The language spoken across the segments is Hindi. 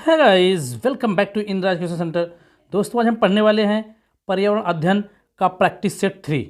है guys, welcome back to Indira education centre. दोस्तों, आज हम पढ़ने वाले हैं पर्यावरण अध्ययन का प्रैक्टिस सेट 3।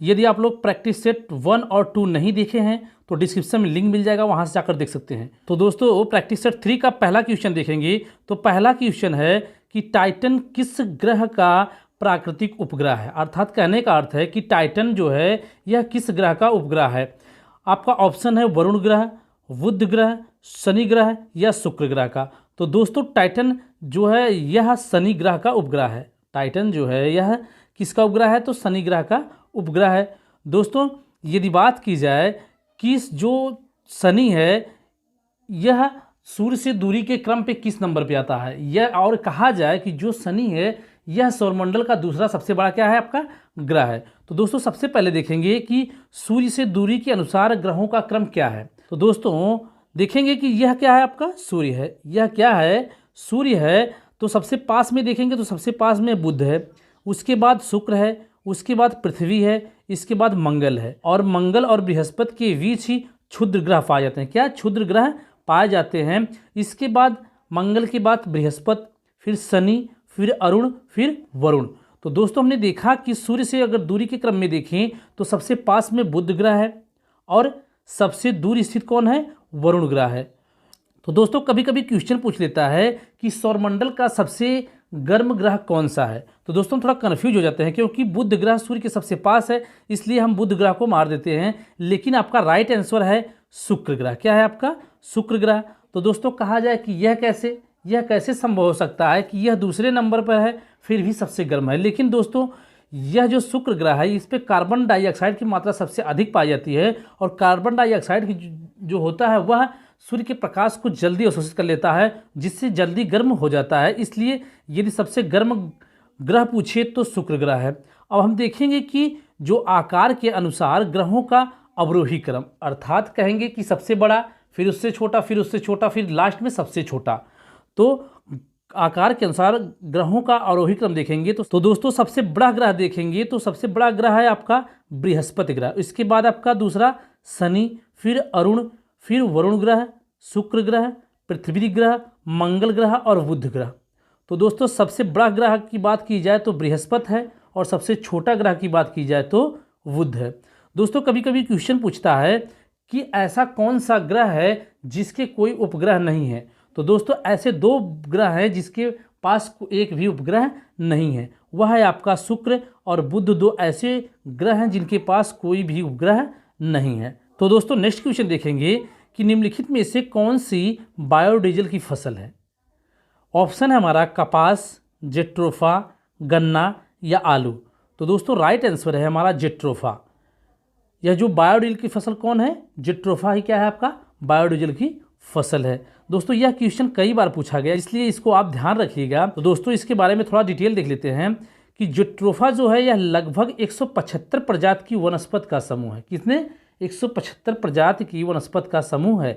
यदि आप लोग प्रैक्टिस सेट 1 और 2 नहीं देखे हैं तो डिस्क्रिप्शन में लिंक मिल जाएगा, वहां से जाकर देख सकते हैं। तो दोस्तों, प्रैक्टिस सेट 3 का पहला क्वेश्चन देखेंगे। तो पहला क्वेश्चन है कि टाइटन किस ग्रह का प्राकृतिक उपग्रह है। अर्थात कहने का अर्थ है कि टाइटन जो है यह किस ग्रह का उपग्रह है। आपका ऑप्शन है वरुण ग्रह, बुध ग्रह, शनि ग्रह या शुक्र ग्रह का। तो दोस्तों, टाइटन जो है यह शनि ग्रह का उपग्रह है। टाइटन जो है यह किसका उपग्रह है? तो शनि ग्रह का उपग्रह है। दोस्तों, यदि बात की जाए कि जो शनि है यह सूर्य से दूरी के क्रम पे किस नंबर पे आता है, यह और कहा जाए कि जो शनि है यह सौरमंडल का दूसरा सबसे बड़ा क्या है? आपका ग्रह है। तो दोस्तों, सबसे पहले देखेंगे कि सूर्य से दूरी के अनुसार ग्रहों का क्रम क्या है। तो दोस्तों, देखेंगे कि यह क्या है? आपका सूर्य है। यह क्या है? सूर्य है। तो सबसे पास में देखेंगे तो सबसे पास में बुध है, उसके बाद शुक्र है, उसके बाद पृथ्वी है, इसके बाद मंगल है। और मंगल और बृहस्पति के बीच ही क्षुद्र ग्रह पाए जाते हैं। क्या? क्षुद्र ग्रह पाए जाते हैं। इसके बाद मंगल के बाद बृहस्पति, फिर शनि, फिर अरुण, फिर वरुण। तो दोस्तों, हमने देखा कि सूर्य से अगर दूरी के क्रम में देखें तो सबसे पास में बुध ग्रह है और सबसे दूर स्थित कौन है? वरुण ग्रह है। तो दोस्तों, कभी कभी क्वेश्चन पूछ लेता है कि सौरमंडल का सबसे गर्म ग्रह कौन सा है। तो दोस्तों, थोड़ा कंफ्यूज हो जाते हैं क्योंकि बुध ग्रह सूर्य के सबसे पास है, इसलिए हम बुध ग्रह को मार देते हैं। लेकिन आपका राइट आंसर है शुक्र ग्रह। क्या है आपका? शुक्र ग्रह। तो दोस्तों, कहा जाए कि यह कैसे संभव हो सकता है कि यह दूसरे नंबर पर है फिर भी सबसे गर्म है। लेकिन दोस्तों, यह जो शुक्र ग्रह है इस पे कार्बन डाइऑक्साइड की मात्रा सबसे अधिक पाई जाती है और कार्बन डाइऑक्साइड की जो होता है वह सूर्य के प्रकाश को जल्दी अवशोषित कर लेता है, जिससे जल्दी गर्म हो जाता है। इसलिए यदि सबसे गर्म ग्रह पूछे तो शुक्र ग्रह है। अब हम देखेंगे कि जो आकार के अनुसार ग्रहों का अवरोही क्रम, अर्थात कहेंगे कि सबसे बड़ा, फिर उससे छोटा, फिर उससे छोटा, फिर लास्ट में सबसे छोटा। तो आकार के अनुसार ग्रहों का आरोही क्रम देखेंगे तो दोस्तों, सबसे बड़ा ग्रह देखेंगे तो सबसे बड़ा ग्रह है आपका बृहस्पति ग्रह। इसके बाद आपका दूसरा शनि, फिर अरुण, फिर वरुण ग्रह, शुक्र ग्रह, पृथ्वी ग्रह, मंगल ग्रह और बुध ग्रह। तो दोस्तों, सबसे बड़ा ग्रह की बात की जाए तो बृहस्पति है और सबसे छोटा ग्रह की बात की जाए तो बुध है। दोस्तों, कभी कभी क्वेश्चन पूछता है कि ऐसा कौन सा ग्रह है जिसके कोई उपग्रह नहीं है। तो दोस्तों, ऐसे 2 ग्रह हैं जिसके पास एक भी उपग्रह नहीं है। वह है आपका शुक्र और बुध, 2 ऐसे ग्रह हैं जिनके पास कोई भी उपग्रह नहीं है। तो दोस्तों, नेक्स्ट क्वेश्चन देखेंगे कि निम्नलिखित में से कौन सी बायोडीजल की फसल है। ऑप्शन है हमारा कपास, जेट्रोफा, गन्ना या आलू। तो दोस्तों, राइट आंसर है हमारा जेट्रोफा। यह जो बायोडीजल की फसल कौन है? जेट्रोफा ही क्या है? आपका बायोडीजल की फसल है। दोस्तों, यह क्वेश्चन कई बार पूछा गया, इसलिए इसको आप ध्यान रखिएगा। तो दोस्तों, इसके बारे में थोड़ा डिटेल देख लेते हैं कि जेट्रोफा जो है यह लगभग 175 प्रजाति की वनस्पति का समूह है। कितने? 175 प्रजाति की वनस्पति का समूह है।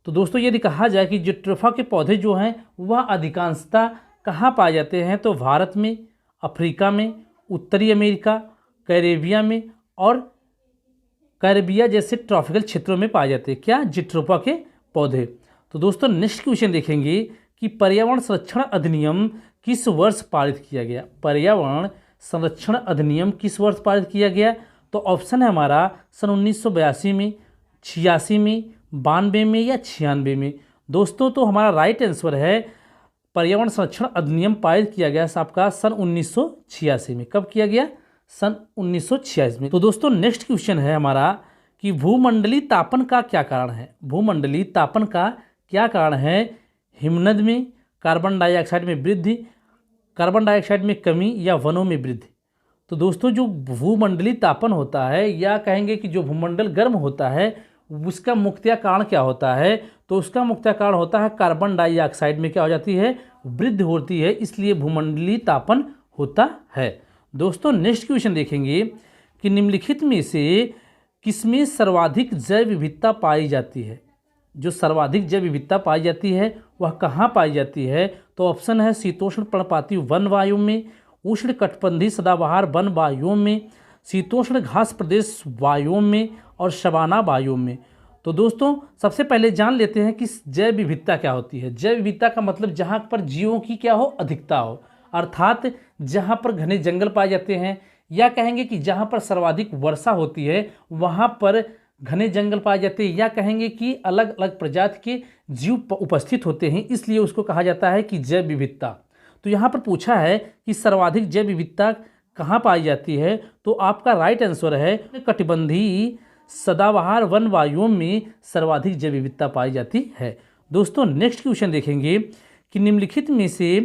तो दोस्तों, यदि कहा जाए कि जेट्रोफा के पौधे जो हैं वह अधिकांशतः कहाँ पाए जाते हैं, तो भारत में, अफ्रीका में, उत्तरी अमेरिका, कैरेबिया में और कैरेबिया जैसे ट्रॉपिकल क्षेत्रों में पाए जाते हैं। क्या? जेट्रोफा के पौधे। तो दोस्तों, नेक्स्ट क्वेश्चन देखेंगे कि पर्यावरण संरक्षण अधिनियम किस वर्ष पारित किया गया। पर्यावरण संरक्षण अधिनियम किस वर्ष पारित किया गया? तो ऑप्शन है हमारा सन 1982 में, 86 में, 92 में या 96 में। दोस्तों, तो हमारा राइट आंसर है पर्यावरण संरक्षण अधिनियम पारित किया गया आपका सन 1986 में। कब किया गया? सन 1986 में। तो दोस्तों, नेक्स्ट क्वेश्चन है हमारा कि भूमंडलीय तापन का क्या कारण है। भूमंडलीय तापन का क्या कारण है? हिमनद में, कार्बन डाइऑक्साइड में वृद्धि, कार्बन डाइऑक्साइड में कमी या वनों में वृद्धि। तो दोस्तों, जो भूमंडलीय तापन होता है या कहेंगे कि जो भूमंडल गर्म होता है उसका मुख्य कारण क्या होता है? तो उसका मुख्य कारण होता है कार्बन डाइऑक्साइड में क्या हो जाती है? वृद्धि होती है, इसलिए भूमंडलीय तापन होता है। दोस्तों, नेक्स्ट क्वेश्चन देखेंगे कि निम्नलिखित में से किसमें सर्वाधिक जैव विविधता पाई जाती है। जो सर्वाधिक जैव विविधता पाई जाती है वह कहाँ पाई जाती है? तो ऑप्शन है शीतोष्ण पर्णपाती वन वायु में, उष्ण कटिबंधीय सदाबहार वन वायुओं में, शीतोष्ण घास प्रदेश वायुओं में और शबाना वायुओं में। तो दोस्तों सबसे पहले जान लेते हैं कि जैव विविधता क्या होती है। जैव विविधता का मतलब जहाँ पर जीवों की क्या हो, अधिकता हो, अर्थात जहाँ पर घने जंगल पाए जाते हैं, या कहेंगे कि जहाँ पर सर्वाधिक वर्षा होती है वहाँ पर घने जंगल पाए जाते हैं, या कहेंगे कि अलग अलग प्रजाति के जीव उपस्थित होते हैं, इसलिए उसको कहा जाता है कि जैव विविधता। तो यहाँ पर पूछा है कि सर्वाधिक जैव विविधता कहाँ पाई जाती है, तो आपका राइट आंसर है कटिबंधीय सदाबहार वन वायुओं में सर्वाधिक जैव विविधता पाई जाती है। दोस्तों नेक्स्ट क्वेश्चन देखेंगे कि निम्नलिखित में से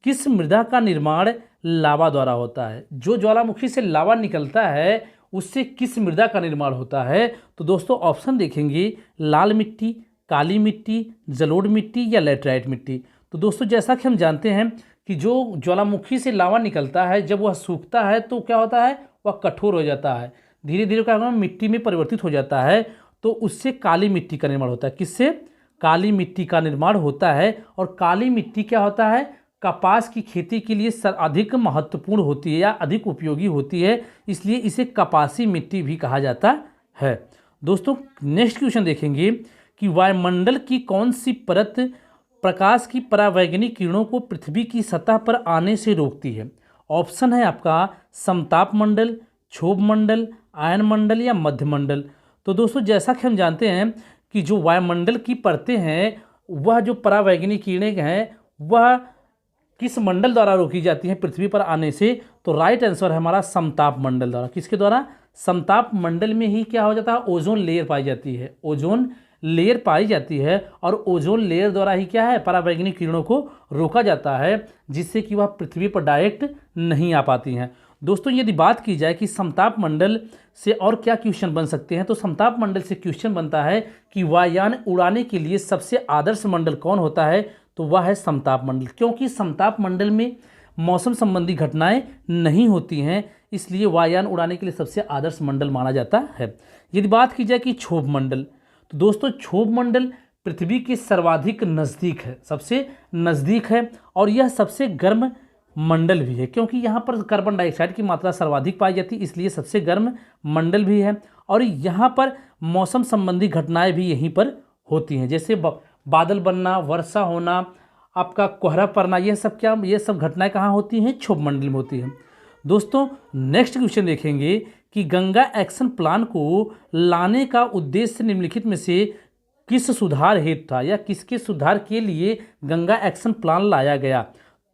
किस मृदा का निर्माण लावा द्वारा होता है। जो ज्वालामुखी से लावा निकलता है उससे किस मृदा का निर्माण होता है, तो दोस्तों ऑप्शन देखेंगे लाल मिट्टी, काली मिट्टी, जलोढ़ मिट्टी या लैटराइट मिट्टी। तो दोस्तों जैसा कि हम जानते हैं कि जो ज्वालामुखी से लावा निकलता है जब वह सूखता है तो क्या होता है, वह कठोर हो जाता है, धीरे धीरे क्या मिट्टी में परिवर्तित हो जाता है, तो उससे काली मिट्टी का निर्माण होता है। किससे, काली मिट्टी का निर्माण होता है। और काली मिट्टी क्या होता है, कपास की खेती के लिए अधिक महत्वपूर्ण होती है या अधिक उपयोगी होती है, इसलिए इसे कपासी मिट्टी भी कहा जाता है। दोस्तों नेक्स्ट क्वेश्चन देखेंगे कि वायुमंडल की कौन सी परत प्रकाश की परावैंगनिक किरणों को पृथ्वी की सतह पर आने से रोकती है। ऑप्शन है आपका समताप मंडल, क्षोभ मंडल, आयन मंडल या मध्य मंडल। तो दोस्तों जैसा कि हम जानते हैं कि जो वायुमंडल की परतें हैं वह जो परावैंगनिक किरणें हैं वह किस मंडल द्वारा रोकी जाती हैं पृथ्वी पर आने से, तो राइट आंसर है हमारा समताप मंडल द्वारा। किसके द्वारा, समताप मंडल में ही क्या हो जाता है, ओजोन लेयर पाई जाती है, ओजोन लेयर पाई जाती है, और ओजोन लेयर द्वारा ही क्या है, परावैंगनिक किरणों को रोका जाता है, जिससे कि वह पृथ्वी पर डायरेक्ट नहीं आ पाती हैं। दोस्तों यदि बात की जाए कि समताप मंडल से और क्या क्वेश्चन बन सकते हैं, तो समताप मंडल से क्वेश्चन बनता है कि वायुयान उड़ाने के लिए सबसे आदर्श मंडल कौन होता है, तो वह है समताप मंडल। क्योंकि समताप मंडल में मौसम संबंधी घटनाएं नहीं होती हैं, इसलिए वायुयान उड़ाने के लिए सबसे आदर्श मंडल माना जाता है। यदि बात की जाए कि क्षोभ मंडल, तो दोस्तों क्षोभ मंडल पृथ्वी के सर्वाधिक नज़दीक है, सबसे नज़दीक है, और यह सबसे गर्म मंडल भी है, क्योंकि यहाँ पर कार्बन डाइऑक्साइड की मात्रा सर्वाधिक पाई जाती है, इसलिए सबसे गर्म मंडल भी है। और यहाँ पर मौसम संबंधी घटनाएं भी यहीं पर होती हैं, जैसे बादल बनना, वर्षा होना, आपका कोहरा पड़ना, ये सब घटनाएं कहाँ होती हैं, क्षोभ मंडल में होती हैं। दोस्तों नेक्स्ट क्वेश्चन देखेंगे कि गंगा एक्शन प्लान को लाने का उद्देश्य निम्नलिखित में से किस सुधार हेतु था, या किसके सुधार के लिए गंगा एक्शन प्लान लाया गया।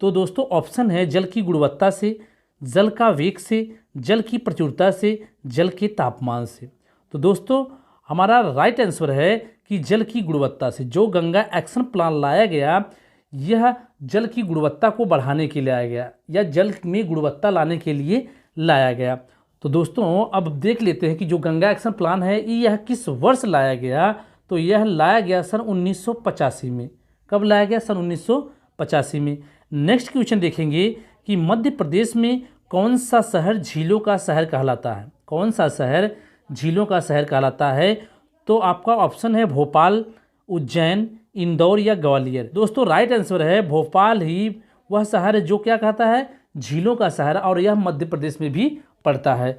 तो दोस्तों ऑप्शन है जल की गुणवत्ता से, जल का वेग से, जल की प्रचुरता से, जल के तापमान से। तो दोस्तों हमारा राइट आंसर है कि जल की गुणवत्ता से। जो गंगा एक्शन प्लान लाया गया यह जल की गुणवत्ता को बढ़ाने के लिए लाया गया, या जल में गुणवत्ता लाने के लिए लाया गया। तो दोस्तों अब देख लेते हैं कि जो गंगा एक्शन प्लान है यह किस वर्ष लाया गया, तो यह लाया गया सन 1985 में। कब लाया गया, सन 1985 में। नेक्स्ट क्वेश्चन देखेंगे कि मध्य प्रदेश में कौन सा शहर झीलों का शहर कहलाता है, कौन सा शहर झीलों का शहर कहलाता है, तो आपका ऑप्शन है भोपाल, उज्जैन, इंदौर या ग्वालियर। दोस्तों राइट आंसर है भोपाल ही वह शहर है जो क्या कहता है, झीलों का शहर, और यह मध्य प्रदेश में भी पड़ता है।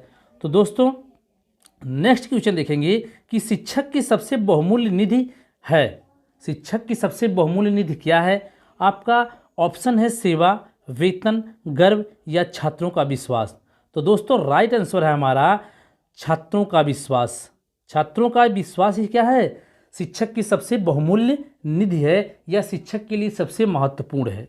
तो दोस्तों नेक्स्ट क्वेश्चन देखेंगे कि शिक्षक की सबसे बहुमूल्य निधि है, शिक्षक की सबसे बहुमूल्य निधि क्या है। आपका ऑप्शन है सेवा, वेतन, गर्व या छात्रों का विश्वास। तो दोस्तों राइट आंसर है हमारा छात्रों का विश्वास। छात्रों का विश्वास ही क्या है, शिक्षक की सबसे बहुमूल्य निधि है, या शिक्षक के लिए सबसे महत्वपूर्ण है।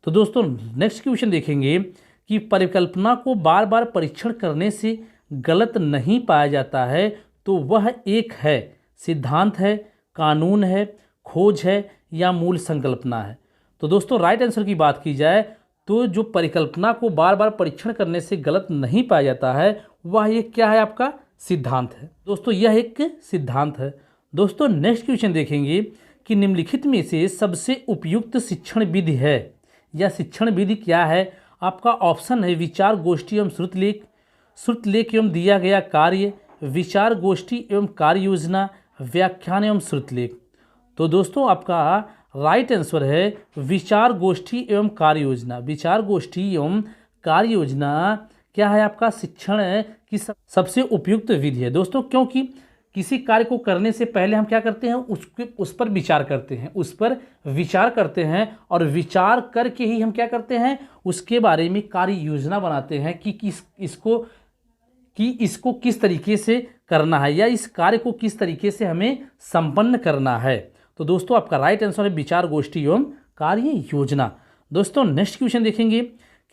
तो दोस्तों नेक्स्ट क्वेश्चन देखेंगे कि परिकल्पना को बार बार परीक्षण करने से गलत नहीं पाया जाता है, तो वह एक है, सिद्धांत है, कानून है, खोज है या मूल संकल्पना है। तो दोस्तों राइट आंसर की बात की जाए तो जो परिकल्पना को बार बार परीक्षण करने से गलत नहीं पाया जाता है वह एक क्या है, आपका सिद्धांत है। दोस्तों यह एक सिद्धांत है। दोस्तों नेक्स्ट क्वेश्चन देखेंगे कि निम्नलिखित में से सबसे उपयुक्त शिक्षण विधि है, या शिक्षण विधि क्या है। आपका ऑप्शन है विचार गोष्ठी एवं श्रुतलेख, श्रुतलेख एवं दिया गया कार्य, विचार गोष्ठी एवं कार्य योजना, व्याख्यान एवं श्रुतलेख। तो दोस्तों आपका राइट आंसर है विचार गोष्ठी एवं कार्य योजना। विचार गोष्ठी एवं कार्य योजना क्या है, आपका शिक्षण की सबसे उपयुक्त विधि है। दोस्तों क्योंकि किसी कार्य को करने से पहले हम क्या करते हैं, उस पर विचार करते हैं, उस पर विचार करते हैं, और विचार करके ही हम क्या करते हैं, उसके बारे में कार्य योजना बनाते हैं कि इसको किस तरीके से करना है, या इस कार्य को किस तरीके से हमें संपन्न करना है। तो दोस्तों आपका राइट आंसर है विचार गोष्ठी एवं कार्य योजना। दोस्तों नेक्स्ट क्वेश्चन देखेंगे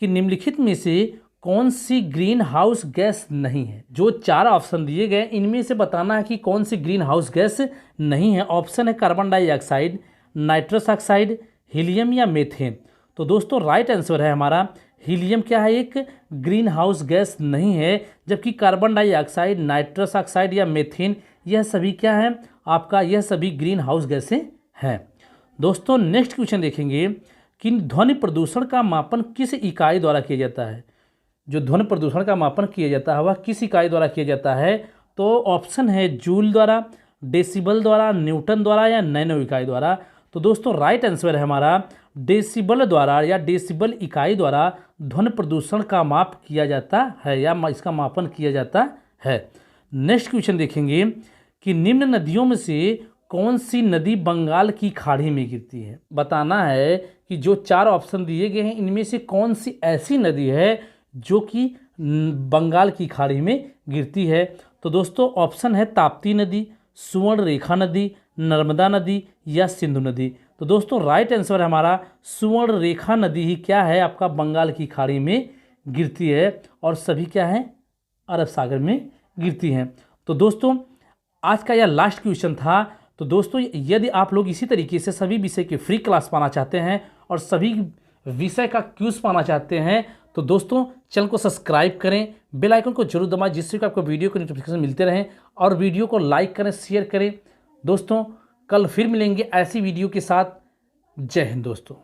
कि निम्नलिखित में से कौन सी ग्रीन हाउस गैस नहीं है। जो 4 ऑप्शन दिए गए इनमें से बताना है कि कौन सी ग्रीन हाउस गैस नहीं है। ऑप्शन है carbon dioxide, nitrous oxide, helium या मीथेन। तो दोस्तों राइट आंसर है हमारा हीलियम क्या है, एक ग्रीन हाउस गैस नहीं है, जबकि कार्बन डाइऑक्साइड, नाइट्रस ऑक्साइड या मीथेन यह सभी क्या है आपका, यह सभी ग्रीन हाउस गैसें हैं। दोस्तों नेक्स्ट क्वेश्चन देखेंगे कि ध्वनि प्रदूषण का मापन किस इकाई द्वारा किया जाता है। जो ध्वनि प्रदूषण का मापन किया जाता है वह किस इकाई द्वारा किया जाता है। तो ऑप्शन है जूल द्वारा, डेसिबल द्वारा, न्यूटन द्वारा या नैनो इकाई द्वारा। तो दोस्तों राइट आंसर है हमारा डेसिबल द्वारा या डेसिबल इकाई द्वारा ध्वनि प्रदूषण का माप किया जाता है या इसका मापन किया जाता है। नेक्स्ट क्वेश्चन देखेंगे कि निम्न नदियों में से कौन सी नदी बंगाल की खाड़ी में गिरती है। बताना है कि जो 4 ऑप्शन दिए गए हैं इनमें से कौन सी ऐसी नदी है जो कि बंगाल की खाड़ी में गिरती है। तो दोस्तों ऑप्शन है ताप्ती नदी, सुवर्ण रेखा नदी, नर्मदा नदी या सिंधु नदी। तो दोस्तों राइट आंसर है हमारा सुवर्ण रेखा नदी ही क्या है आपका बंगाल की खाड़ी में गिरती है, और सभी क्या है अरब सागर में गिरती हैं। तो दोस्तों आज का यह लास्ट क्वेश्चन था। तो दोस्तों यदि आप लोग इसी तरीके से सभी विषय की फ्री क्लास पाना चाहते हैं और सभी विषय का क्यूज पाना चाहते हैं तो दोस्तों चैनल को सब्सक्राइब करें, बेल आइकन को जरूर दबाएं जिससे कि आपको वीडियो के नोटिफिकेशन मिलते रहें, और वीडियो को लाइक करें, शेयर करें। दोस्तों कल फिर मिलेंगे ऐसी वीडियो के साथ। जय हिंद दोस्तों।